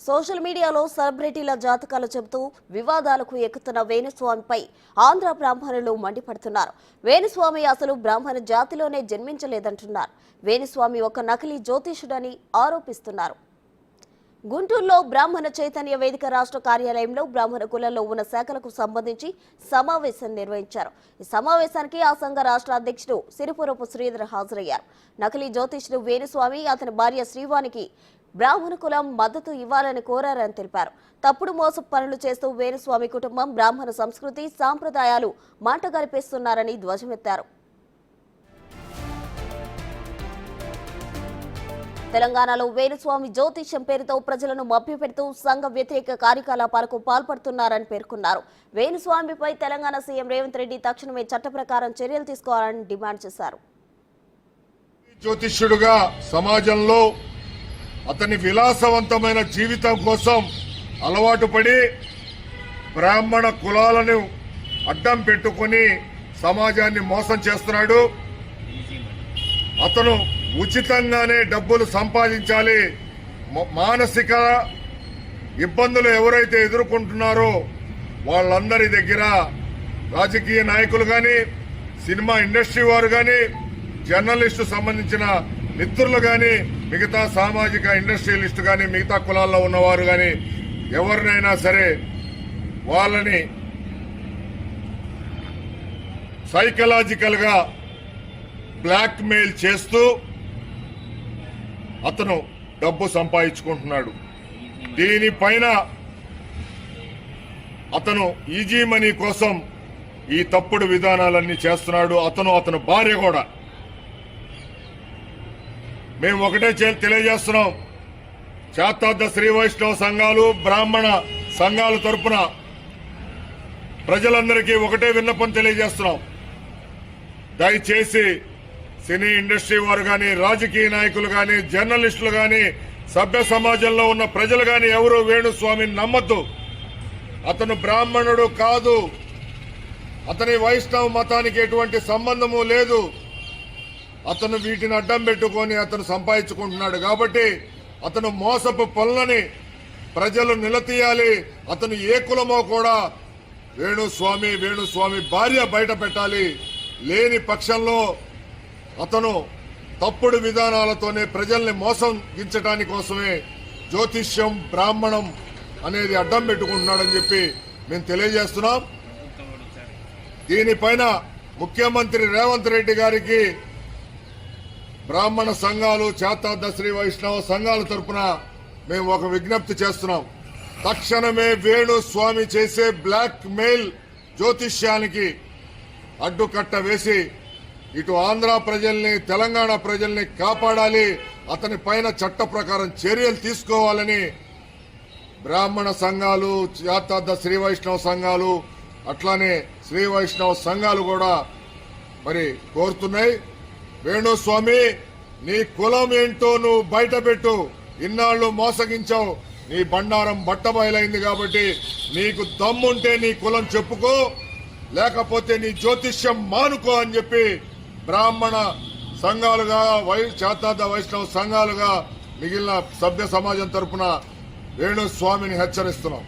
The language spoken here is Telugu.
సోషల్ మీడియాలో సెలబ్రిటీల జాతకాలు చెబుతూ వివాదాలకు ఎక్కుతున్న వేణుస్వామిపై ఆంధ్ర బ్రాహ్మణులు మండిపడుతున్నారు. వేణుస్వామి అసలు బ్రాహ్మణ జాతిలోనే జన్మించలేదంటున్నారు. వేణుస్వామి ఒక నకిలీ జ్యోతిషుడని ఆరోపిస్తున్నారు. గుంటూరులో బ్రాహ్మణ చైతన్య వేదిక రాష్ట్ర కార్యాలయంలో బ్రాహ్మణ కులంలో ఉన్న శాఖలకు సంబంధించి సమావేశం నిర్వహించారు. ఈ సమావేశానికి ఆ సంఘ రాష్ట్ర అధ్యక్షుడు సిరిపురపు శ్రీధర్ హాజరయ్యారు. నకిలీ జ్యోతిషుడు వేణుస్వామి అతని భార్య శ్రీవానికి బ్రాహ్మణ కులం మద్దతు ఇవ్వాలని కోరారని తెలిపారు. తప్పుడు మోసపు పనులు చేస్తూ వేణుస్వామి కుటుంబం బ్రాహ్మణ సంస్కృతి సాంప్రదాయాలు మంటగలిపేస్తున్నారని ధ్వజమెత్తారు. తెలంగాణలో వేణుస్వామి జ్యోతిష్యం పేరుతో ప్రజలను మభ్యపెడుతూ సంఘ వ్యతిరేక కార్యకలాపాలకు పాల్పడుతున్నారని పేర్కొన్నారు. వేణుస్వామిపై తెలంగాణ సీఎం రేవంత్ రెడ్డి తక్షణమే చట్ట ప్రకారం చర్యలు తీసుకోవాలని డిమాండ్ చేశారు. జ్యోతిష్యుడుగా సమాజంలో అతని విలాసవంతమైన జీవితం కోసం అలవాటు పడి బ్రాహ్మణ కులాలను అడ్డం పెట్టుకుని సమాజాన్ని మోసం చేస్తున్నాడు. అతను ఉచితంగానే డబ్బులు సంపాదించాలి, మానసిక ఇబ్బందులు ఎవరైతే ఎదుర్కొంటున్నారో వాళ్ళందరి దగ్గర రాజకీయ నాయకులు కానీ, సినిమా ఇండస్ట్రీ వారు కానీ, జర్నలిస్టు సంబంధించిన మిత్రులు కానీ, మిగతా సామాజిక ఇండస్ట్రియలిస్టు కానీ, మిగతా కులాల్లో ఉన్నవారు కానీ ఎవరినైనా సరే వాళ్ళని సైకలాజికల్ గా బ్లాక్ మెయిల్ చేస్తూ అతను డబ్బు సంపాదించుకుంటున్నాడు. దీనిపైన అతను ఈజీ మనీ కోసం ఈ తప్పుడు విధానాలన్నీ చేస్తున్నాడు. అతని భార్య కూడా. మేము ఒకటే తెలియజేస్తున్నాం, శాతాబ్ద శ్రీ వైష్ణవ సంఘాలు, బ్రాహ్మణ సంఘాల తరపున ప్రజలందరికీ ఒకటే విన్నపం తెలియజేస్తున్నాం. దయచేసి సినీ ఇండస్ట్రీ వారు కానీ, రాజకీయ నాయకులు కానీ, జర్నలిస్టులు కానీ, సభ్య సమాజంలో ఉన్న ప్రజలు కానీ ఎవరు వేణుస్వామిని నమ్మద్దు. అతను బ్రాహ్మణుడు కాదు. అతని వైష్ణవ మతానికి ఎటువంటి సంబంధము లేదు. అతను వీటిని అడ్డం పెట్టుకొని అతను సంపాదించుకుంటున్నాడు. కాబట్టి అతను మోసపు పనులని ప్రజలు నిలదీయాలి. అతను ఏ కులమో కూడా వేణుస్వామి భార్య బయట పెట్టాలి. లేని పక్షంలో అతను తప్పుడు విధానాలతోనే ప్రజల్ని మోసగించడానికి కోసమే జ్యోతిష్యం, బ్రాహ్మణం అనేది అడ్డం పెట్టుకుంటున్నాడని చెప్పి మేము తెలియజేస్తున్నాం. దీనిపైన ముఖ్యమంత్రి రేవంత్ రెడ్డి గారికి బ్రాహ్మణ సంఘాలు, శాతాబ్ద శ్రీ వైష్ణవ సంఘాల తరపున మేము ఒక విజ్ఞప్తి చేస్తున్నాం. తక్షణమే వేణుస్వామి చేసే బ్లాక్ మెయిల్ జ్యోతిష్యానికి అడ్డుకట్ట వేసి ఇటు ఆంధ్ర ప్రజల్ని, తెలంగాణ ప్రజల్ని కాపాడాలి. అతని పైన చట్ట ప్రకారం చర్యలు తీసుకోవాలని బ్రాహ్మణ సంఘాలు, శాతాబ్ద శ్రీ వైష్ణవ సంఘాలు, అట్లానే శ్రీ వైష్ణవ సంఘాలు కూడా మరి కోరుతున్నాయి. వేణుస్వామి, నీ కులం ఏంటో నువ్వు బయట పెట్టు. ఇన్నాళ్లు మోసగించావు, నీ బండారం బట్టబయలైంది. కాబట్టి నీకు దమ్ముంటే నీ కులం చెప్పుకో, లేకపోతే నీ జ్యోతిష్యం మానుకో అని చెప్పి బ్రాహ్మణ సంఘాలుగా, శాతాబ్ద వైష్ణవ సంఘాలుగా మిగిలిన సభ్య సమాజం తరపున వేణుస్వామిని హెచ్చరిస్తున్నాం.